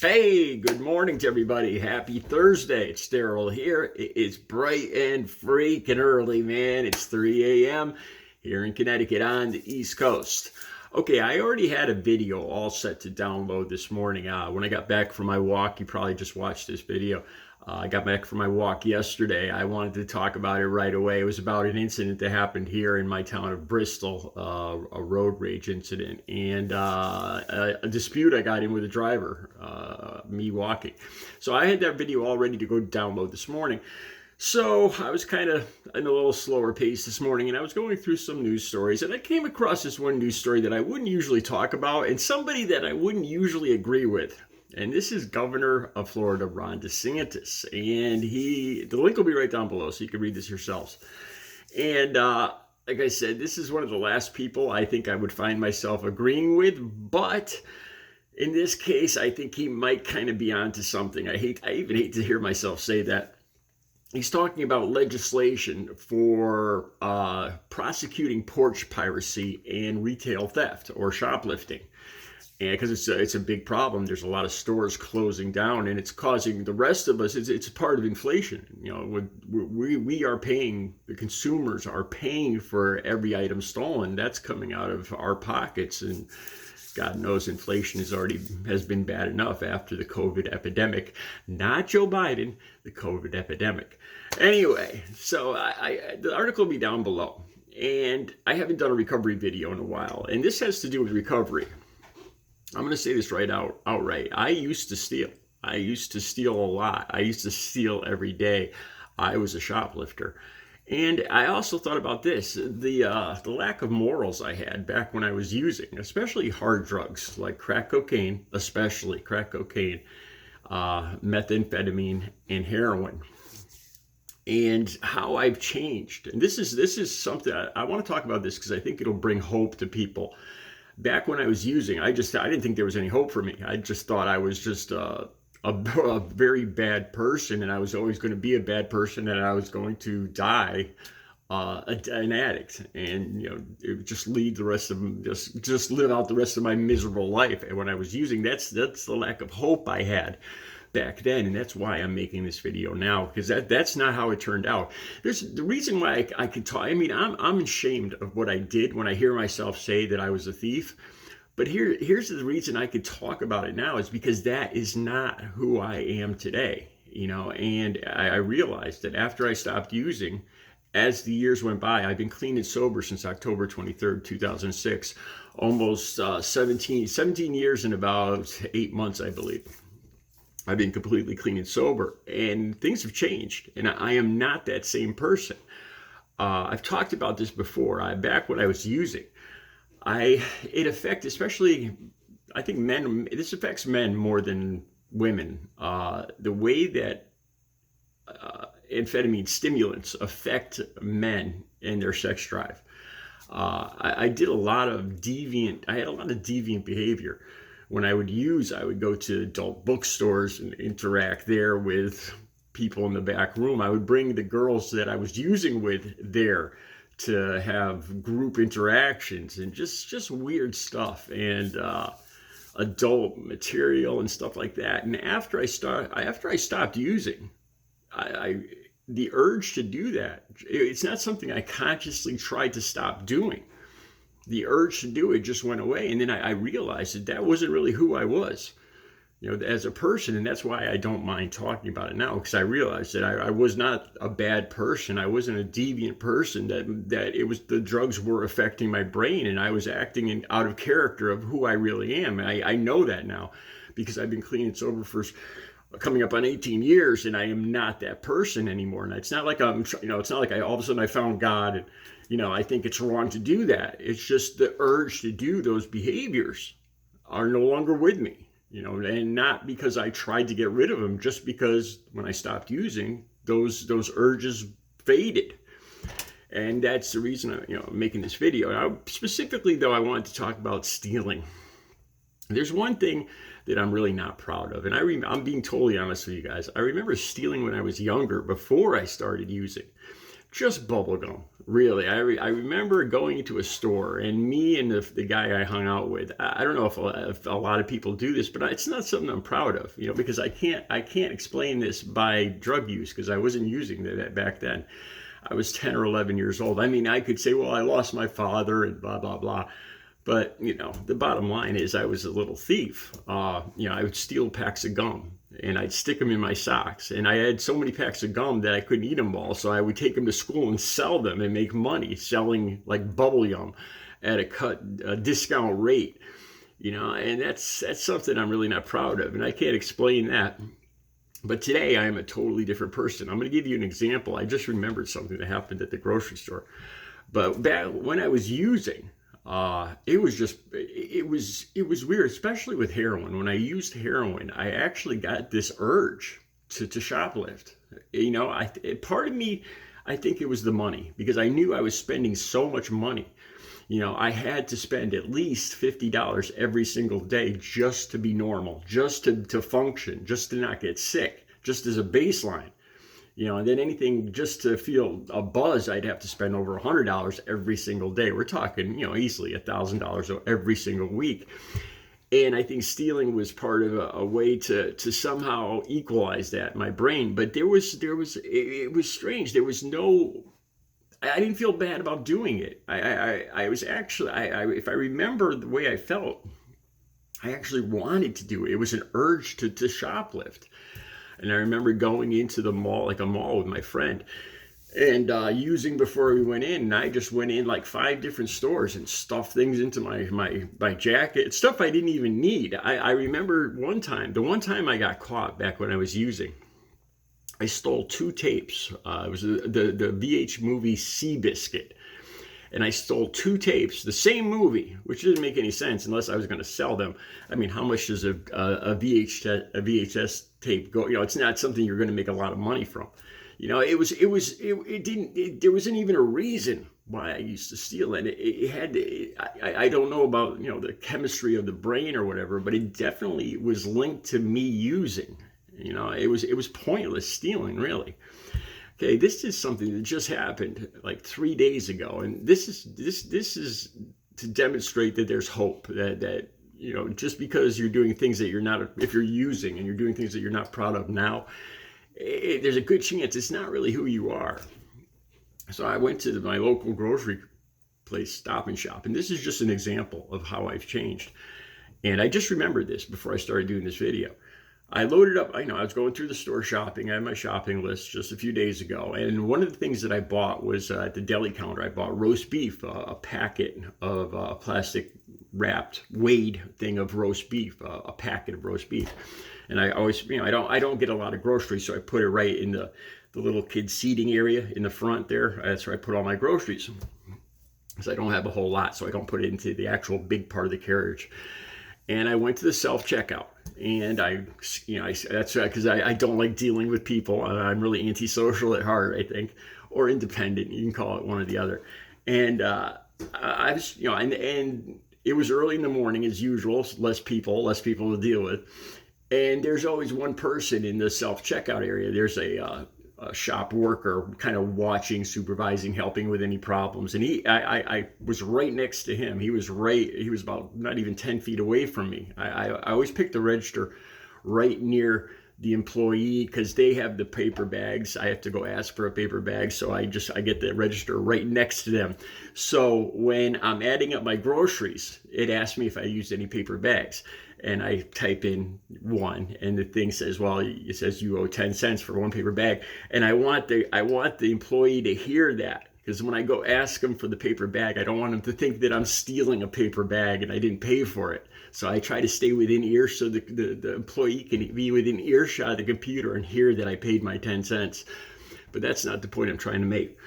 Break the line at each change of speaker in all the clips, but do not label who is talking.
Hey, good morning to everybody. Happy Thursday. It's Daryl here. It is bright and freaking early, man. It's 3 a.m. here in Connecticut on the East Coast. Okay, I already had a video all set to download this morning. When I got back from my walk, you probably just watched this video. I got back from my walk yesterday. I wanted to talk about it right away. It was about an incident that happened here in my town of Bristol, a road rage incident, and a dispute I got in with a driver, me walking. So I had that video all ready to go download this morning. So I was kind of in a little slower pace this morning, and I was going through some news stories, and I came across this one news story that I wouldn't usually talk about, and somebody that I wouldn't usually agree with. And this is Governor of Florida, Ron DeSantis. And the link will be right down below so you can read this yourselves. And like I said, this is one of the last people I think I would find myself agreeing with. But in this case, I think he might kind of be onto something. I even hate to hear myself say that. He's talking about legislation for prosecuting porch piracy and retail theft or shoplifting. And because it's a big problem, there's a lot of stores closing down, and it's causing the rest of us. It's part of inflation. You know, we are paying. The consumers are paying for every item stolen. That's coming out of our pockets, and God knows inflation has been bad enough after the COVID epidemic. Not Joe Biden, the COVID epidemic. Anyway, so the article will be down below, and I haven't done a recovery video in a while, and this has to do with recovery. I'm going to say this outright. I used to steal. I used to steal a lot. I used to steal every day. I was a shoplifter. And I also thought about this, the lack of morals I had back when I was using, especially hard drugs like crack cocaine, methamphetamine, and heroin. And how I've changed. And this is something, I want to talk about this because I think it'll bring hope to people. Back when I was using, I didn't think there was any hope for me. I just thought I was just a very bad person, and I was always going to be a bad person, and I was going to die an addict, and it would just lead the rest of just live out the rest of my miserable life. And when I was using, that's the lack of hope I had back then, and that's why I'm making this video now, because that's not how it turned out. There's the reason why I could talk. I mean, I'm ashamed of what I did when I hear myself say that I was a thief. But here's the reason I could talk about it now is because that is not who I am today. And I realized that after I stopped using, as the years went by, I've been clean and sober since October 23rd, 2006, almost 17 years and about 8 months, I believe. I've been completely clean and sober, and things have changed, and I am not that same person. I've talked about this before. Back when I was using, it affects, especially, I think men. This affects men more than women. The way that amphetamine stimulants affect men and their sex drive. I had a lot of deviant behavior. When I would use, I would go to adult bookstores and interact there with people in the back room. I would bring the girls that I was using with there to have group interactions and just weird stuff and adult material and stuff like that. And after I stopped using, the urge to do that, it's not something I consciously tried to stop doing. The urge to do it just went away. And then I realized that wasn't really who I was, as a person. And that's why I don't mind talking about it now, because I realized that I was not a bad person. I wasn't a deviant person, that it was the drugs were affecting my brain, and I was acting out of character of who I really am. And I know that now because I've been clean and sober for coming up on 18 years, and I am not that person anymore. And it's not like it's not like all of a sudden I found God and, I think it's wrong to do that. It's just the urge to do those behaviors are no longer with me, and not because I tried to get rid of them, just because when I stopped using, those urges faded. And that's the reason I'm making this video. Now, specifically, though, I wanted to talk about stealing. There's one thing that I'm really not proud of, and I'm being totally honest with you guys. I remember stealing when I was younger, before I started using. just bubble gum. Really, I remember going into a store, and me and the guy I hung out with. I don't know if a lot of people do this, but it's not something I'm proud of, because I can't explain this by drug use because I wasn't using that back then. I was 10 or 11 years old. I mean, I could say, well, I lost my father and blah blah blah, but the bottom line is I was a little thief. I would steal packs of gum and I'd stick them in my socks. And I had so many packs of gum that I couldn't eat them all. So I would take them to school and sell them and make money selling like bubble gum at a discount rate. And that's something I'm really not proud of. And I can't explain that. But today I am a totally different person. I'm going to give you an example. I just remembered something that happened at the grocery store. But back when I was using, it was weird, especially with heroin. When I used heroin, I actually got this urge to shoplift. Part of me, I think it was the money, because I knew I was spending so much money. I had to spend at least $50 every single day just to be normal, just to function, just to not get sick, just as a baseline. And then anything just to feel a buzz, I'd have to spend over $100 every single day. We're talking, easily $1,000 every single week. And I think stealing was part of a way to somehow equalize that in my brain. But it was strange. There was I didn't feel bad about doing it. I was actually, if I remember the way I felt, I actually wanted to do it. It was an urge to shoplift. And I remember going into the mall, like a mall with my friend, and using before we went in. And I just went in like 5 different stores and stuffed things into my jacket, stuff I didn't even need. I remember the one time I got caught back when I was using, I stole 2 tapes. It was the VH movie Seabiscuit. And I stole 2 tapes, the same movie, which didn't make any sense unless I was going to sell them. I mean, how much does a VHS tape go? It's not something you're going to make a lot of money from. There wasn't even a reason why I used to steal it. I don't know about, the chemistry of the brain or whatever, but it definitely was linked to me using. It was pointless stealing, really. Okay, this is something that just happened like 3 days ago, and this is to demonstrate that there's hope. That just because you're doing things that you're not, if you're using and you're doing things that you're not proud of now, there's a good chance it's not really who you are. So I went to my local grocery place, Stop and Shop, and this is just an example of how I've changed. And I just remembered this before I started doing this video. I loaded up, I was going through the store shopping. I had my shopping list just a few days ago. And one of the things that I bought was at the deli counter, I bought roast beef, a packet of plastic wrapped weighed thing of roast beef, a packet of roast beef. And I always, I don't get a lot of groceries, so I put it right in the little kids seating area in the front there. That's where I put all my groceries. Because I don't have a whole lot, so I don't put it into the actual big part of the carriage. And I went to the self-checkout. And that's because I don't like dealing with people. I'm really antisocial at heart, I think, or independent. You can call it one or the other. And I was, and it was early in the morning as usual. Less people to deal with. And there's always one person in the self-checkout area. There's a shop worker kind of watching, supervising, helping with any problems. And I was right next to him. He was about not even 10 feet away from me. I always pick the register right near the employee because they have the paper bags. I have to go ask for a paper bag. So I get the register right next to them. So when I'm adding up my groceries, it asks me if I used any paper bags. And I type in 1, and the thing says, well, it says you owe 10 cents for 1 paper bag. And I want the employee to hear that, because when I go ask them for the paper bag, I don't want them to think that I'm stealing a paper bag and I didn't pay for it. So I try to stay within ear so the employee can be within earshot of the computer and hear that I paid my 10 cents. But that's not the point I'm trying to make.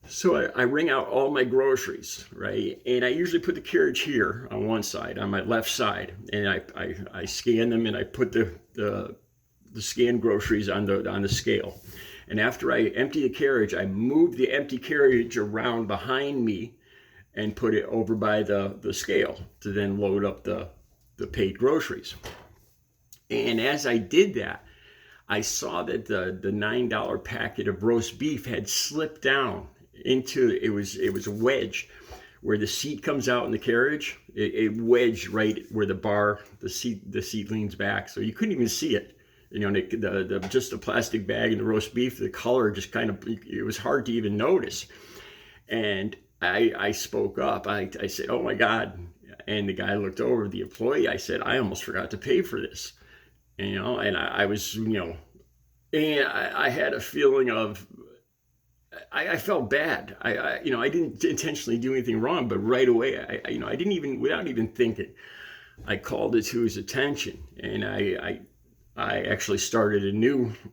So I ring out all my groceries, right? And I usually put the carriage here on one side, on my left side, and I scan them and I put the scanned groceries on the scale. And after I empty the carriage, I move the empty carriage around behind me and put it over by the scale to then load up the paid groceries. And as I did that, I saw that the $9 packet of roast beef had slipped down into it was a wedge where the seat comes out in the carriage. It wedged right where the seat leans back, so you couldn't even see it. You know, the just the plastic bag and the roast beef, the color just kind of, it was hard to even notice. And I spoke up. I said, "Oh my God!" And the guy looked over, the employee. I said, "I almost forgot to pay for this." You know, and I was, you know, and I had a feeling of, I felt bad. You know, I didn't intentionally do anything wrong, but right away, you know, I didn't even, without even thinking, I called it to his attention, and I actually started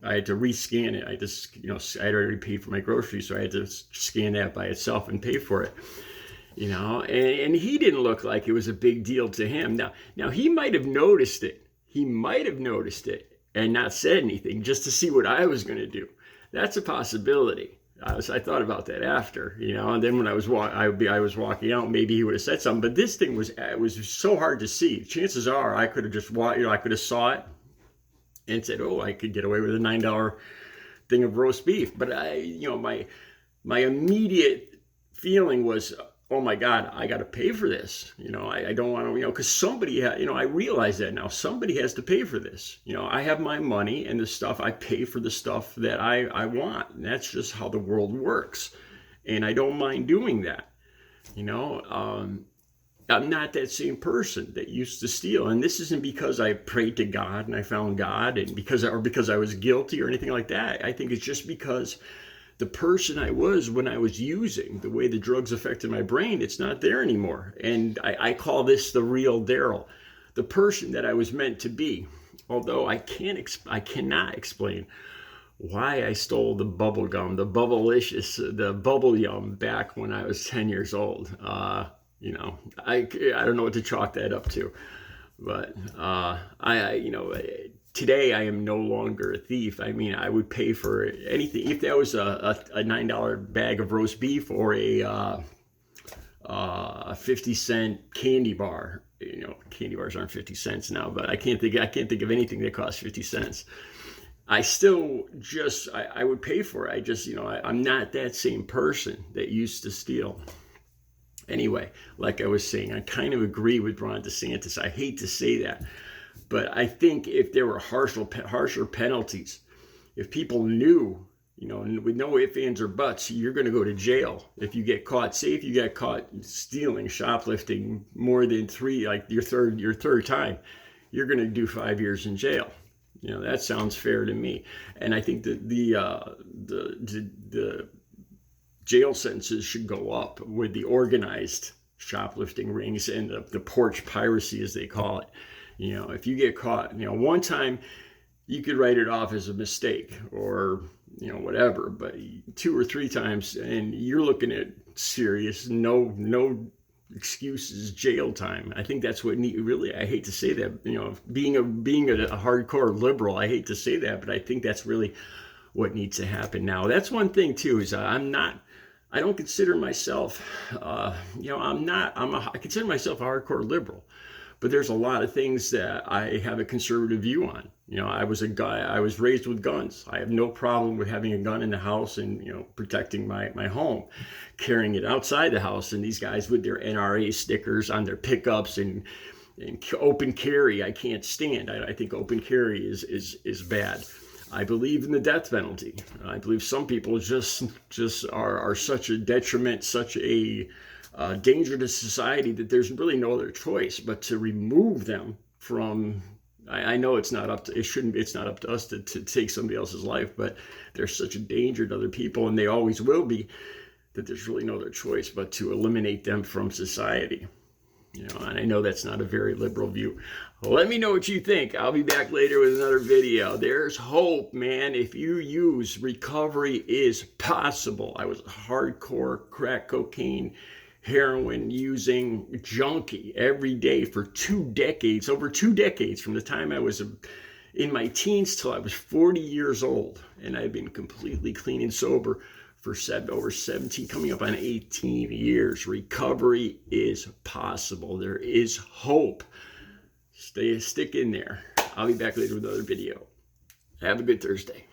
I had to rescan it. I just, you know, I had already paid for my groceries, so I had to scan that by itself and pay for it. You know, and he didn't look like it was a big deal to him. Now he might have noticed it. He might have noticed it and not said anything just to see what I was going to do. That's a possibility. I thought about that after, you know, and then when I was walking out, maybe he would have said something. But this thing was so hard to see. Chances are I could have just walked, you know, I could have saw it and said, "Oh, I could get away with a $9 thing of roast beef." But you know, my immediate feeling was, "Oh my God, I got to pay for this." You know, I don't want to, you know, because somebody, you know, I realize that now. Somebody has to pay for this. You know, I have my money and the stuff, I pay for the stuff that I want. And that's just how the world works. And I don't mind doing that. You know, I'm not that same person that used to steal. And this isn't because I prayed to God and I found God and because I was guilty or anything like that. I think it's just because the person I was when I was using, the way the drugs affected my brain, it's not there anymore. And I call this the real Daryl, the person that I was meant to be. Although I cannot explain why I stole the bubble gum, the Bubblicious, the Bubble Yum back when I was 10 years old. You know, I don't know what to chalk that up to, but you know, today I am no longer a thief. I mean, I would pay for anything. If that was a $9 bag of roast beef or a 50-cent candy bar. You know, candy bars aren't 50 cents now, but I can't think of anything that costs 50 cents. I still just, I would pay for it. I just, you know, I'm not that same person that used to steal. Anyway, like I was saying, I kind of agree with Ron DeSantis. I hate to say that, but I think if there were harsher penalties, if people knew, you know, with no ifs, ands, or buts, you're going to go to jail if you get caught. Say if you get caught stealing, shoplifting more than three, like your third time, you're going to do 5 years in jail. You know, that sounds fair to me. And I think that the jail sentences should go up with the organized shoplifting rings and the porch piracy, as they call it. You know, if you get caught, you know, one time you could write it off as a mistake or, you know, whatever, but 2 or 3 times and you're looking at serious, no excuses, jail time. I think that's what really, I hate to say that, you know, being a hardcore liberal, I hate to say that, but I think that's really what needs to happen now. That's one thing too, is I don't consider myself, you know, I consider myself a hardcore liberal, but there's a lot of things that I have a conservative view on. You know, I was raised with guns. I have no problem with having a gun in the house and, you know, protecting my home, carrying it outside the house. And these guys with their NRA stickers on their pickups and open carry, I can't stand. I think open carry is bad. I believe in the death penalty. I believe some people just are such a detriment, such a danger to society that there's really no other choice but to remove them from. I know it's not up to us to take somebody else's life, but they're such a danger to other people, and they always will be, that there's really no other choice but to eliminate them from society. You know, and I know that's not a very liberal view. Let me know what you think. I'll be back later with another video. There's hope, man. If you use, recovery is possible. I was a hardcore crack cocaine, heroin using junkie every day for 2 decades, over 2 decades, from the time I was in my teens till I was 40 years old. And I've been completely clean and sober for over 17, coming up on 18 years. Recovery is possible. There is hope. Stick in there. I'll be back later with another video. Have a good Thursday.